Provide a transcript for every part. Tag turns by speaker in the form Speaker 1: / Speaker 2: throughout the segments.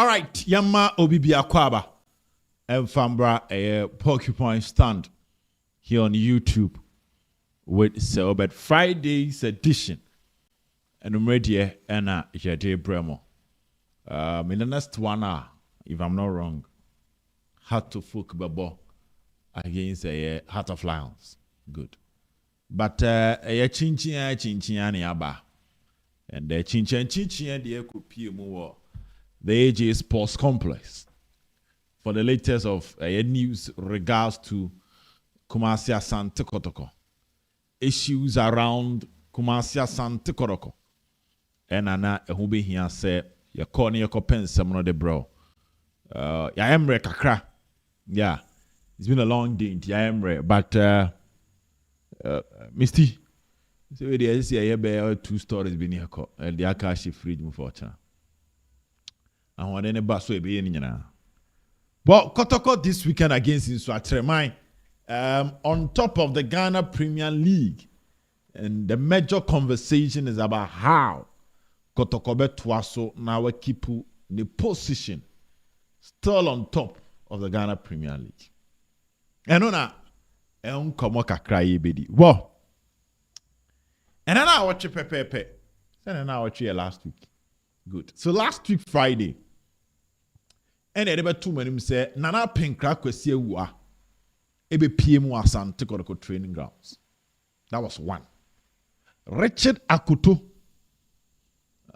Speaker 1: All right, Yama Obibia Kwaba and Fambra a porcupine stand here on YouTube with Selbert Friday's edition. And I'm ready and Jade Bremo. In the next 1 hour, if I'm not wrong, Heart to Folk Babo against a Heart of Lions. Good. But a chinchin aba. And the chinchin the equipment the AJ Sports Complex for the latest of news regards to Kumasi Asante Kotoko. Issues around Kumasi Asante Kotoko. And Anna Ehube here say your corner your pen some of the bro. Yahaya kakra. Yeah. It's been a long day into Yahaya, but Misty. So we see 2 stories been here and the Akashi fridge unfortunately. And what any bus will be in now. But Kotoko this weekend against Inswatremai, on top of the Ghana Premier League, and the major conversation is about how Kotoko Betwaso now keep the position still on top of the Ghana Premier League. And on Komoka cry bedi. Whoa. And then I watch Pepe. And I watch here last week. Good. So last week Friday, and about 2 minutes say Nana Pinkra kwesi wa ebe PM Asante Kotoko training grounds. That was one. Richard Akoto,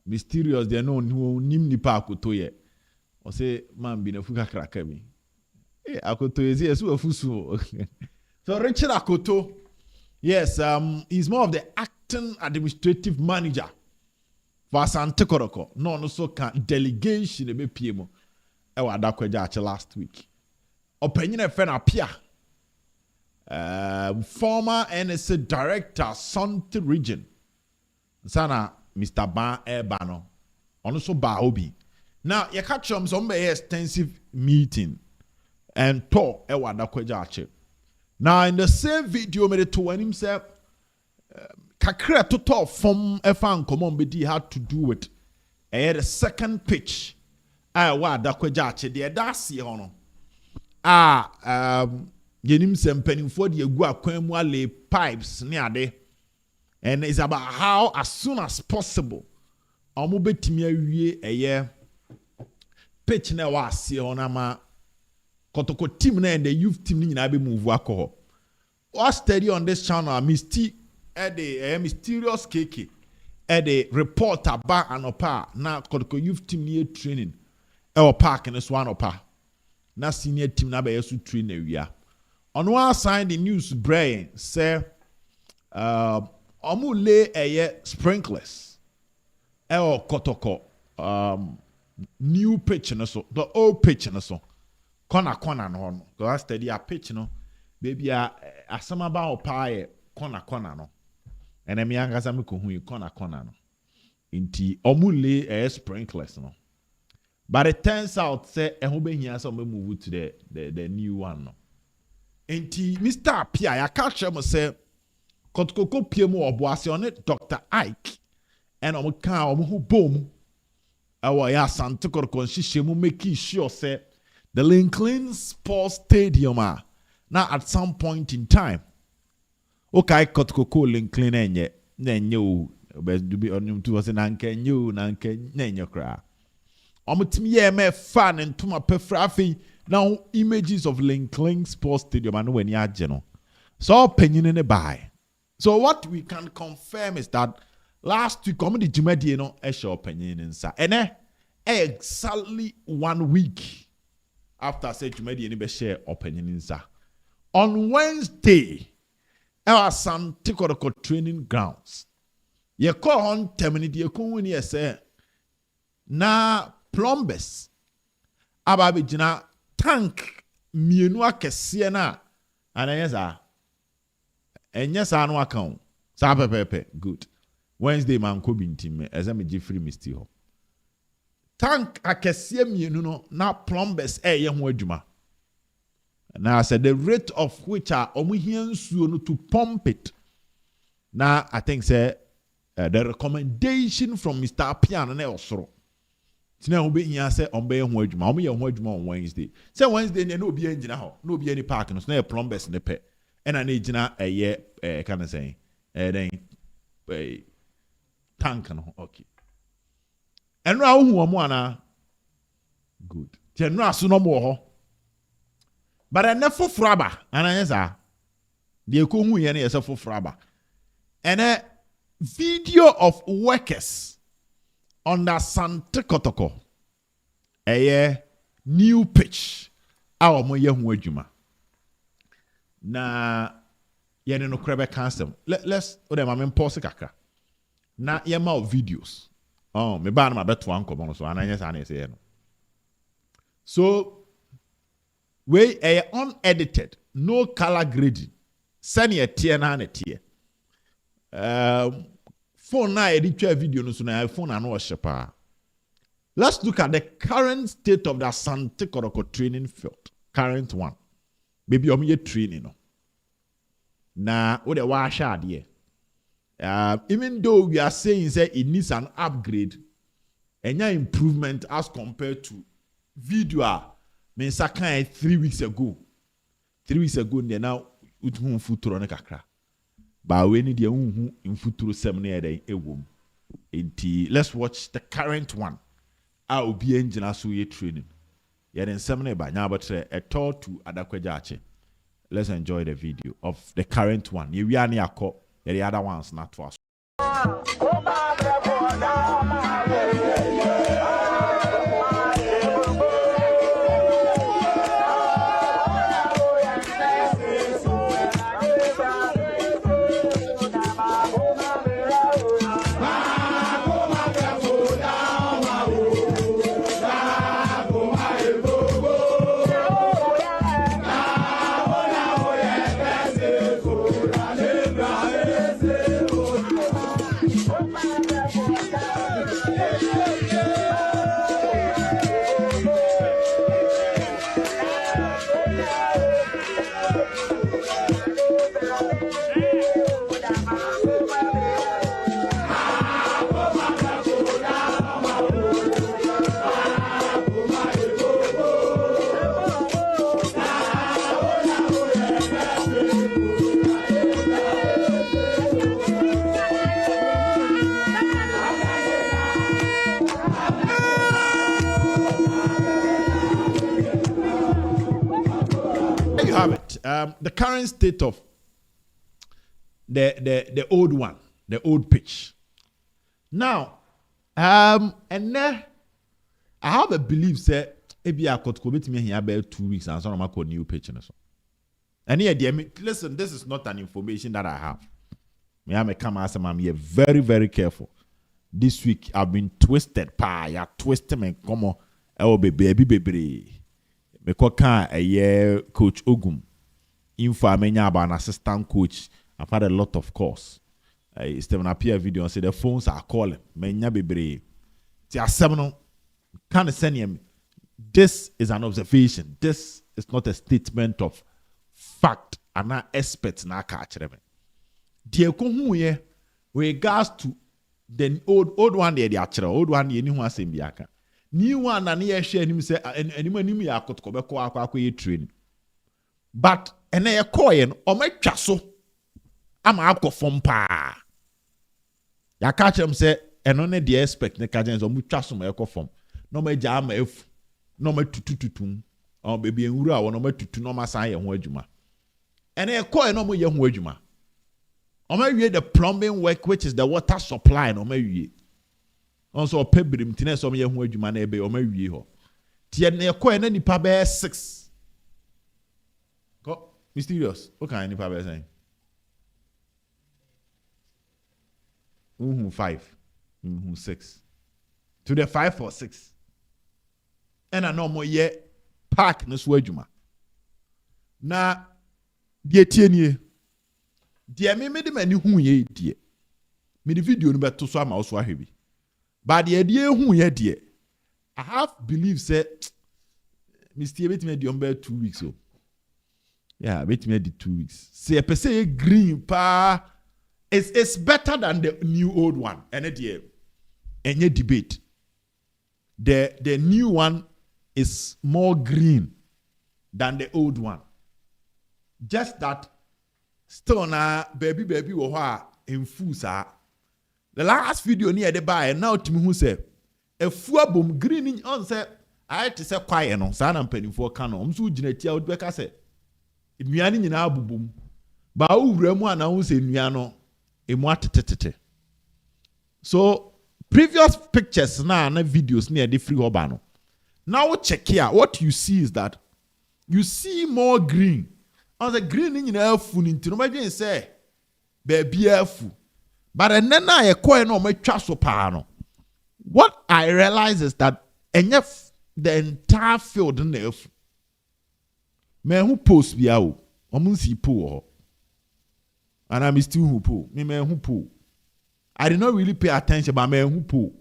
Speaker 1: mysterious they know nim nipa Akoto ye. O say man bi na fuka kraka mi. Akoto is yes fusu. So Richard Akoto, yes, he's more of the acting administrative manager for Asante Kotoko. No so can delegation ebe PM. Ewa dakweja last week. Opinion a friend appear. Former NSA director, Santi Region. Sana Mr. Ban Ebano. Also Baobi. Now, you catch some extensive meeting and talk ewa dakweja. Now, in the same video, made it to when himself kakra to talk from Efan Common BD had to do with the second pitch. Wa dakweja de dasi hono yenim sempanimfo de egu akwan mu ale pipes ne ade, and it's about how as soon as possible omo betimi awie eye pitch na wa ase hono ma Kotoko team na and the youth team ni na be move akọ. What study on this channel Misty the mysterious keke the report about anopa na Kotoko youth team ni training our park in this one opa. Na senior team na be yesu train area. On one side the news brain say omu lay sprinklers. Kotoko new pitch no so the old pitch no so. Corner no. Go study a pitch no. Baby asama ba opa corner no. And emi angasa me ko hu corner no. Inti omu lay sprinklers no. But it turns out, say, here some move to the new one. No. And Mr. Pia, I catch him say, Kotoko Piemo Obuasi on it, Dr. Ike, and Omuka who boom. Our Asante Kotoko Shishemu making sure, say, the Lincoln Sports Stadium now at some point in time. Okay, Kotoko Lincoln enye, nenyo, best to be on him to us and Nanke, you, Nanke, nenyo cry. Omutimi me fan and to my perfrafi now images of Lincoln Sports Stadium and when you general. So opinion in a buy. So what we can confirm is that last week comedy Jumedi no show opinion inside. And exactly 1 week after I said Jumedi any share opinion inside. On Wednesday, our Asante Kotoko training grounds. You call on terminate you when you say na plumbers ababijina tank mienu akese na anayeza enyesa no account sa pepepe good Wednesday man ko bintim ezame Jeffrey Misty ho tank akese mienu no na plumbers ye ho adwuma na said the rate of which are omuhia nsuo no to pump it na I think say the recommendation from Mr. Piano na osoro Tina obi nya say on be ho adwuma o ye ho adwuma on Wednesday say Wednesday ne no obi engina ho no obi any park no so na plumbers ne pe e na egina eye can I say then tank no okay eno a hu omo ana good ti eno aso no mo ho but ene foforo aba ana yesa de ko hu ye na yesa foforo aba ene video of workers under Sante Kotoko new pitch a omo ye hu adwuma na ye no krebe cancel let's o dem am pause kakra na ye ma videos me ba na ma beto anko so ananye sa na say no so we unedited no color grading send a tie na tie phone na edit video no so na phone na no shepa. Let's look at the current state of the Sante Kotoko training field. Current one. Maybe I'm here training. No. Now, what the wash out here? Even though we are saying that it needs an upgrade, and improvement as compared to video, means I kind 3 weeks ago. 3 weeks ago, they now utun futuro ne kakra. But we need the in futuro seminar day a womb. Let's watch the current one. I will be engine so ye training. Yet in seminar by now, but a tour to Adakwejache. Let's enjoy the video of the current one. You are near the other ones not for us. Have it. The current state of the old one, the old pitch. Now, and then I have a belief that maybe I could commit me here about 2 weeks and so I'm a new pitch and so. And here, listen, this is not an information that I have. Me I come as I'm here very, very careful. This week I've been twisted. Ya twisted me come on. Oh baby. Me koka Coach Ogum. Info amenya about an assistant coach. I've had a lot of calls. Stephen appear video and say the phones are calling. Menya bebre. Ti asem can send him. This is an observation. This is not a statement of fact. And not experts na catch them. Dear ko here regards to the old one there the actual old one ye ni ho asem biaka. New one and ye share him say anyone ya akotko be ko akwa training. But ene ye koyen o matwa so ama akofom pa. Ya catch him say eno ne the expect ne catch him so mutwa so ma ekofom. No ma ja ama efu. No ma tutututum. O baby enwuru a no ma tutu no ma san ye ho adwuma. Ene ye koyen no mo ye ho adwuma. O ma wie the plumbing work which is the water supply no ma wie. Also pebrim tine so me ho adwuma na ebe o ma wie ho tie na ekọ na nipa be 6 ko mysterious o kan nipa be say 5 6 to the 5 or 6 and na no mo ye park na so adwuma na die tie nie die me de mani hu ye die me de video no beto so ama o so ahwe bi. But the idea who ye dear, I have believed say, Mr. Bet me the 2 weeks so. Yeah, bet me the 2 weeks. Say a per se green pa it's better than the new old one. And it any debate. the new one is more green than the old one. Just that still na baby wo ho in full sa. The last video near the buy now to me who say a fuabum green on say I to say quiet no sa na mpanimfo ka no mso ginati a wo beka say nnuane nyina abubum ba wura mu ana wo say nnua no emu atetetete. So previous pictures na videos near the free hoba no. Now check here. What you see is that you see more green. On the green in your phone, into no say, baby, but then I acquire no my trust pano. What I realize is that the entire field in the man who post be out, see poor, and I'm still who poor. Me man who poor. I did not really pay attention, but man who poor.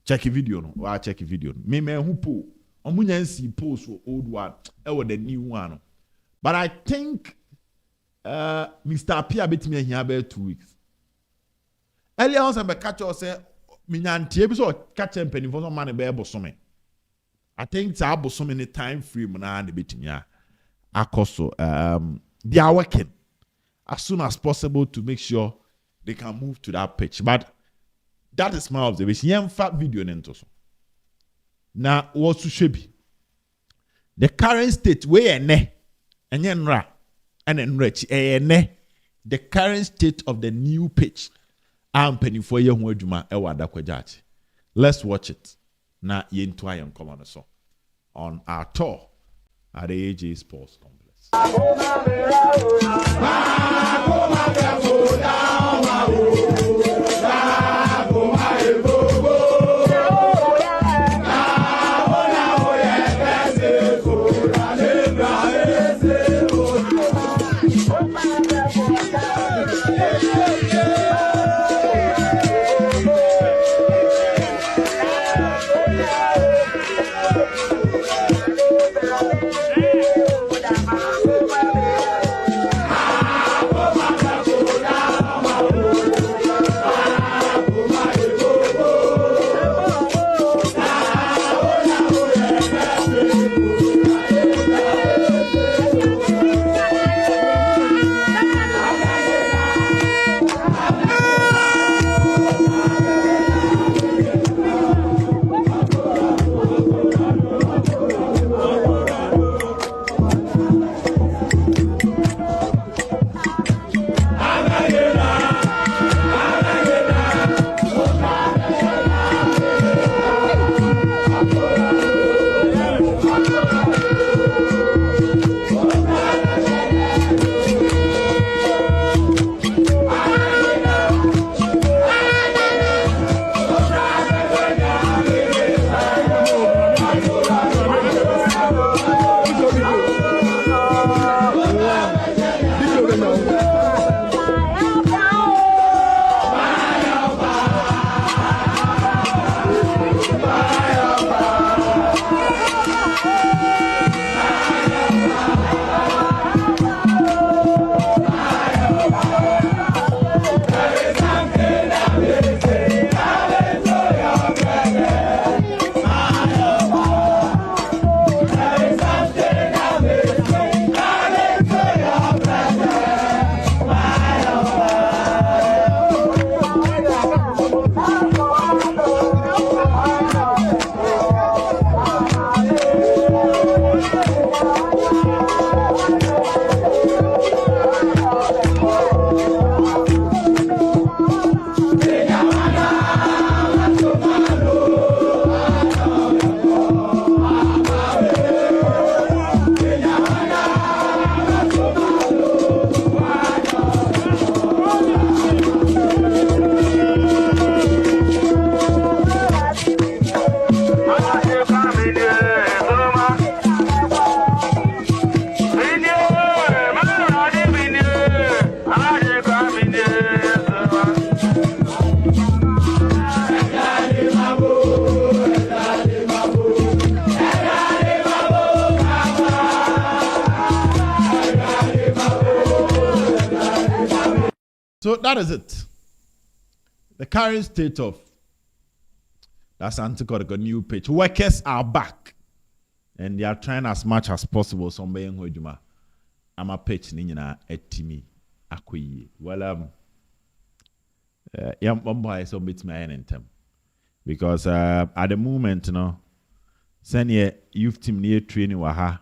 Speaker 1: Check a video no. I check a video. Me man who poor. See post for old one. Or the new one. But I think Mr. P bit me here about 2 weeks. Earlier on, some catch or say, Minanti episode catch and penny for some money bear bossome. I think it's about so many time frame and the bit me. They are working as soon as possible to make sure they can move to that pitch. But that is my observation. Yen fat video nento. Now, what's to shape? The current state where ne and yenra and enrich ne the current state of the new pitch. I'm penny for your worduma ewada kwajachi. Let's watch it. Na yen twayan come on our tour at the AJ Sports Complex. So that is it. The current state of That's Anticotic new pitch. Workers are back. And they are trying as much as possible. Some being hojuma. I'm a pitch nina etimi akwi. Well, yeah, boy, so bit my end in them. Because at the moment, you know, senior youth team near training waha,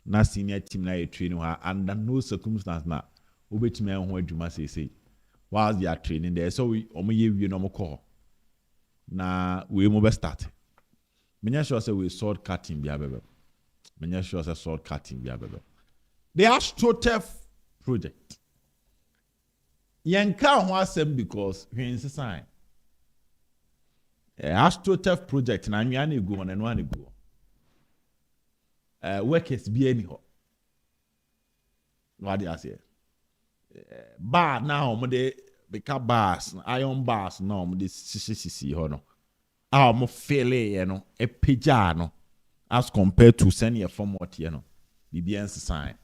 Speaker 1: na senior team near training waha, under no circumstance na ubet me on hojuma say. Whilst they are training there, so we you no call. Na we move start. Menya sure say we sword cutting be abebe. Menya sure say sword cutting be abebe. The AstroTurf project. Yanka ho asem because hwen sign. AstroTurf project na nwa na egu na no na egu. Workers be any ho. What do you say? Bar now mo de beka bars, iron bars now mo de sisi ho no. Mo fele you know, e pija no as compared to senior format you know. Bibian sign.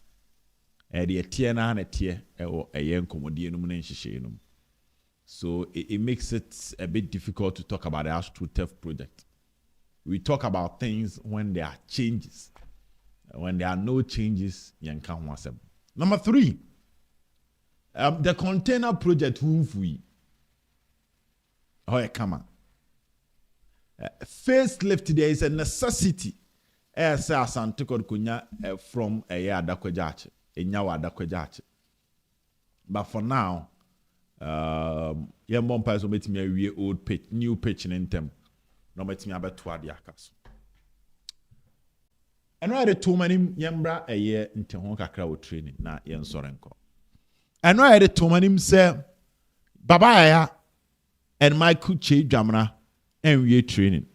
Speaker 1: The tier na tier or a young commodity. So it makes it a bit difficult to talk about the AstroTurf project. We talk about things when there are changes. When there are no changes, you can't want them. Number 3, the container project. Come on. Facelift, there is a necessity. From a year but for now, young bumpers will make me a old pitch, new pitch in them. No make me about 2 years. And I had too many yambra a year in Tehonka crowd training, na yen sorenko. And I had too many say Babaya and Michael Che Jamna and we training.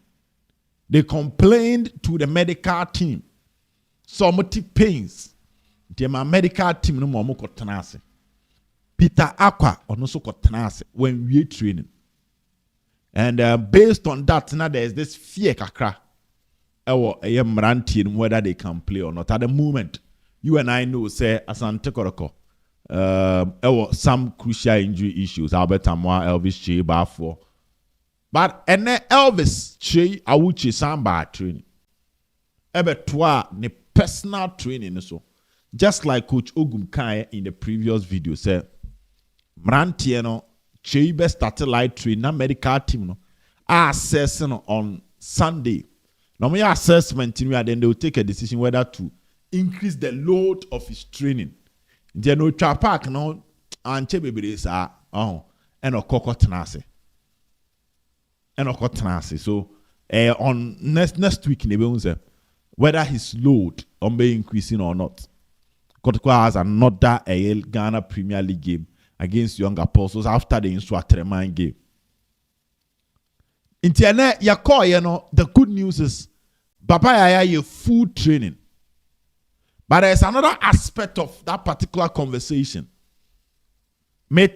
Speaker 1: They complained to the medical team. Somatic pains. The medical team no more tenase. Peter Aqua or no so tenase when we training. And based on that, now there is this fear kakra. Whether they can play or not. At the moment, you and I know, say, Asante Koroko, some crucial injury issues. Albert Amoah, Elvis Che, Bafo. But and Elvis Che, Awuchi Samba training. Toi, ne personal training. So, just like Coach Ogum Kaya in the previous video said, Mrantieno, Che be started light training, na medical team no, assessing on Sunday. Now, my assessment, then they will take a decision whether to increase the load of his training. There no park no and chebebres are and tenase. And so on next week they will say whether his load be increasing or not. Kotoko has another Ghana Premier League game against Young Apostles after the Insua game. Internet the good news is Baba Yahaya full training. But there's another aspect of that particular conversation. And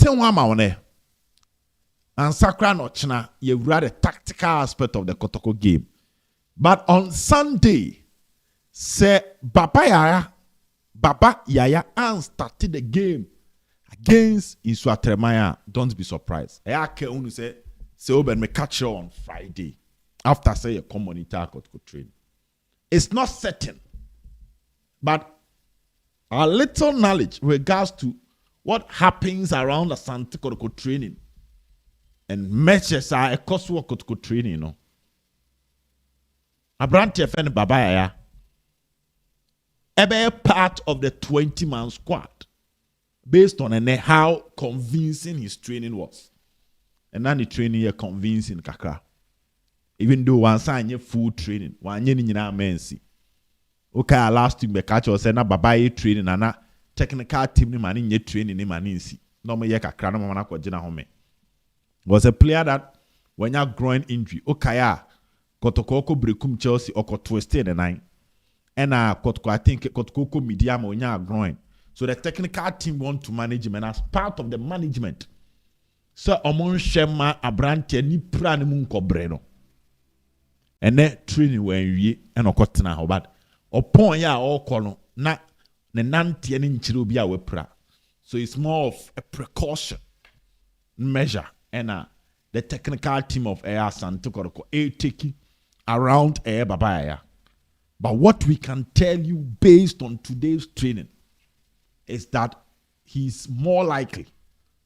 Speaker 1: Sakra Nochna, you read the tactical aspect of the Kotoko game. But on Sunday, say Baba Yahaya and started the game against Insua. Don't be surprised. I say Oben may catch you on Friday after say a community Kotoko training. It's not certain, but a little knowledge regards to what happens around the Santa Kotoko training and measures are a cost work Kotoko training, you know. Abrante FN Baba Yahaya a part of the 20-man squad based on how convincing his training was. And then the training is convincing kakra. Even though one sign full training, one yen in our mensi. Okay, last week, catch us na Baba training and na technical team ni mani nye training ni maninsi. No me ye kakra no mana kwa jina home. Was a player that when you groin injury, okay, Kotoko brekum Chelsea or twisted the nine. And Kotoko, I think Kotoko medium when you groin. So the technical team want to manage him, and as part of the management, so among Shema Abrante ni prani munko breno. And then training when we and okotena but upon ya all kono na ne nanti and inchiru bia we pra. So it's more of a precaution measure and the technical team of Air Santo Koroko take around Air Babaya. But what we can tell you based on today's training is that he's more likely,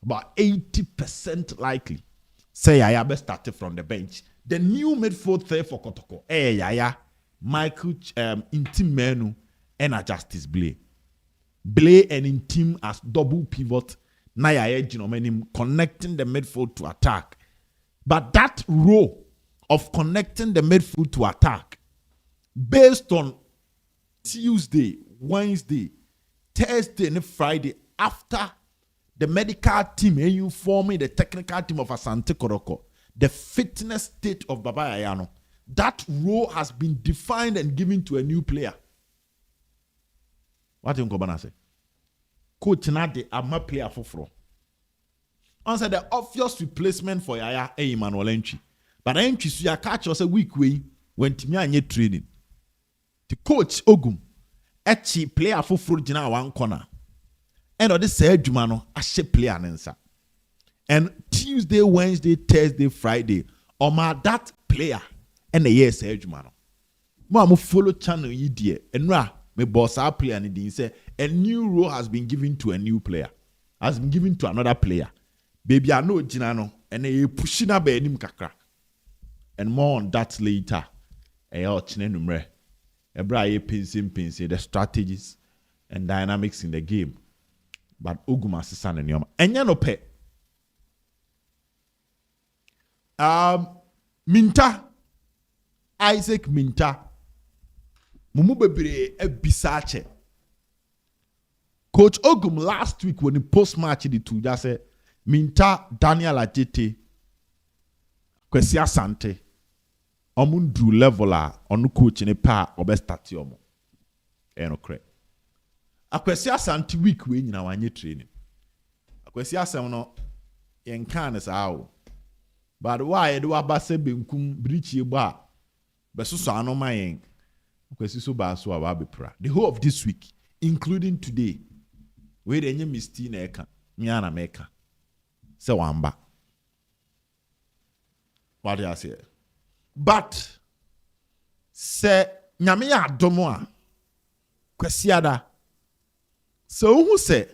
Speaker 1: about 80% likely, say Yahaya best started from the bench. The new midfield third for Kotoko, Yahaya, Michael Intim and Justice Blay. Blay and Intim as double pivot, Yahaya Genomenim connecting the midfield to attack. But that role of connecting the midfield to attack, based on Tuesday, Wednesday, Thursday, and Friday, after the medical team and you forming the technical team of Asante Koroko, the fitness state of Baba Yahaya, that role has been defined and given to a new player. What do you say? Coach Nade Ama player for answer the obvious replacement for Yahaya Emmanuel Entry. But Entry so you catch us a week way when Timmy anye training. The coach Ogum echi player for jina one corner. And on this said Jumano a player answer. And Tuesday, Wednesday, Thursday, Friday, Oma that player and the yes said Jumano. Mo follow channel ye dear and ra me boss our player and he say a new role has been given to a new player, has been given to another player. Baby I know Jinano and they pushing up him kakra. And more on that later. Ebra pinsing the strategies and dynamics in the game. But Ogum Asisan and Yoma. And no pe. Minta. Isaac Minta. Mumu bebere ebisache. Coach Ogum last week when he post-match the two, just said Minta Daniel Ajete Kwesi Asante Omundu leveler onu coach ne pa obestati omo. Eno kre. Akwesi Asante week we nyina wanye training. Akwesi Asem no yenkan sa awo. But why do abase benkum brichi ba besuso anoma yen. Akwesi so ba so ababepra. The whole of this week including today we denye misti na eka miana meka. Se wamba. What do I say? But se nyame ya adomo a kwasiada so who say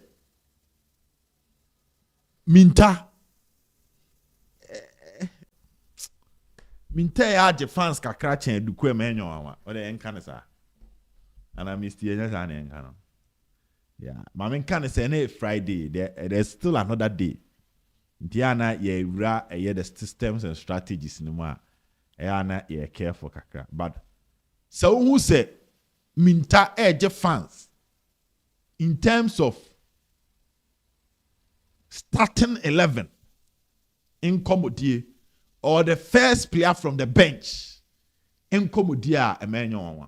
Speaker 1: minta ya je fans kakra chen du kwa menyo anwa o de enka ne sa ana misti enya sa ne enka no yeah ma men kan say na Friday there's still another day Diana ye ra the systems and strategies no ma na ye careful kakra but so who say minta je fans in terms of starting 11 in Komodie or the first player from the bench in Komodie emenyo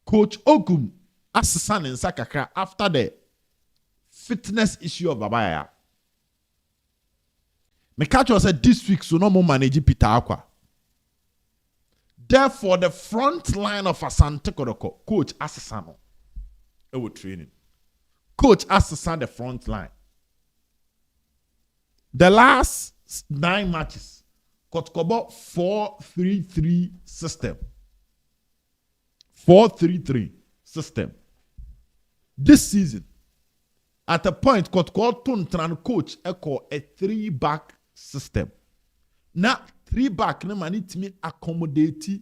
Speaker 1: Coach Ogum Asisan in Sakakra after the fitness issue of Babaya. Me catch was said this week so no more manage Peter Aqua. Therefore, the front line of Asante Kodoko, Coach Asasano, it will training. Coach Asasan the front line. The last 9 matches, Kotkobo 4-3-3 system. 4-3-3 system. This season, at a point, Kotko Tuntran coach echo a 3-back system. Now, 3-back no man need me accommodate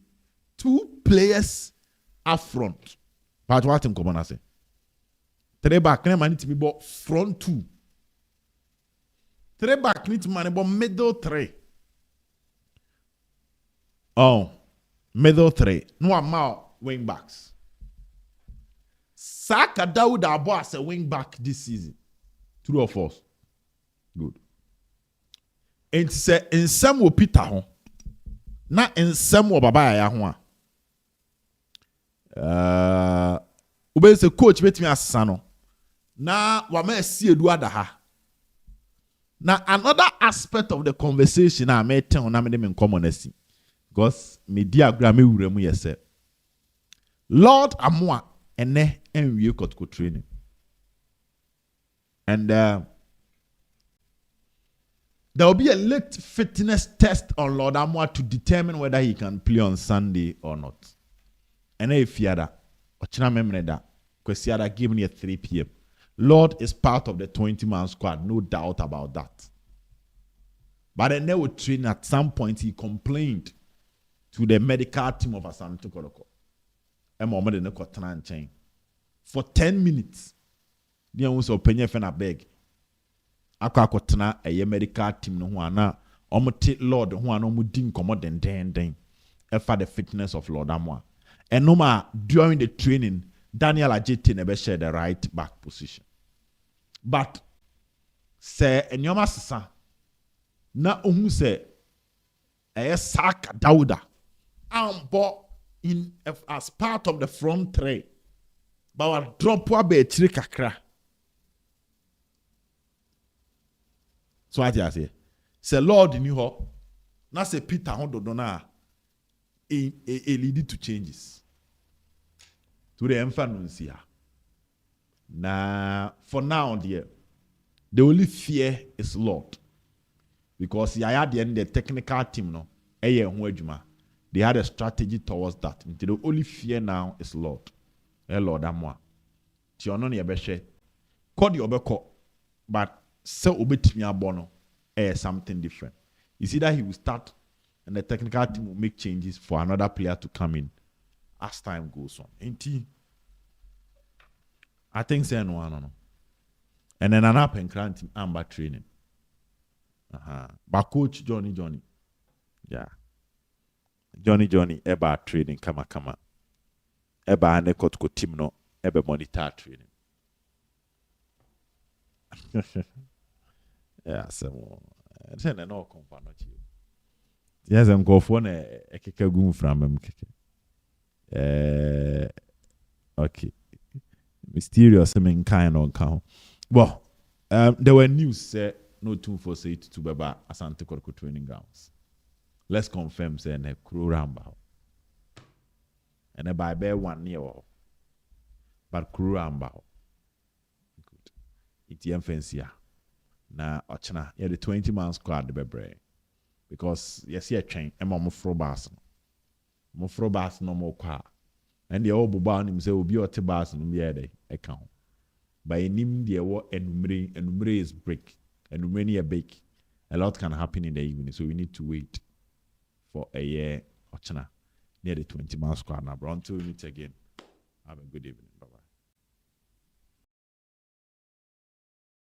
Speaker 1: 2 players up front. But what in common I say? 3-back no man need to be about front 2. 3-back need to man about middle 3. Oh, middle 3. No amount wing backs. Saka Dawood Abo as a wing back this season. True or false? Good. And say in some will Peter hon. Na in some will Baba ya hon. Ube se coach bet me asano. Na wame si Eduardo ha. Now another aspect of the conversation I may tell na me dem in common see. Because me diagram me uremu yese. Lord Amoah ene enwie kotko training. And There will be a late fitness test on Lord Amoah to determine whether he can play on Sunday or not. And if you are ochina memory that Kwesiada gave me at 3 p.m. Lord is part of the 20-man squad, no doubt about that. But then they would train at some point. He complained to the medical team of Asante Kodoko. For 10 minutes. They also open a beg. Akakotana a medical team no one omote Lord who are no mudin commoding den. For the fitness of Lord Amoah. And no more during the training, Daniel Ajete never shared the right back position. But say enyoma sisa na ohun say Saka Dauda ambo in as part of the front three. But wa drop wa be chiri kakra. So what you say? Say Lord in you na say Peter hondo na a lead to changes. To the influence here. Now, for now, dear, the only fear is Lord. Because Yahaya the technical team, no, they had a strategy towards that. The only fear now is Lord. Lord Amoah. Tiono ni ebeshe. Call the obeko, but so obetimi abono something different. You see that he will start and the technical team will make changes for another player to come in as time goes on. I think say no. And then an up and grant him amber training. But coach Johnny. Yeah. Johnny eba training kama. Eba ane kotko team no ebe monitor training. Yeah, so say no compano chi. Yes, I'm go for na ekeke gum from him keke. Okay. Mysterious kind on count. Well, there were news no 248 to Baba Asante Kotoko training grounds. Let's confirm say na Kuro Ramba. And a by bear 1 year. But Kuro Ramba. Good. It's fancy. Na ochna the 20-man squad the bebre. Because yes, a train and Mofro Bass. Mofro Bass no more car. And the old Boban himself will be at the bars and the account. By him, the war and is break, and many a bake. A lot can happen in the evening, so we need to wait for a year or near the 20-man squad now. Until we meet again, have a good evening.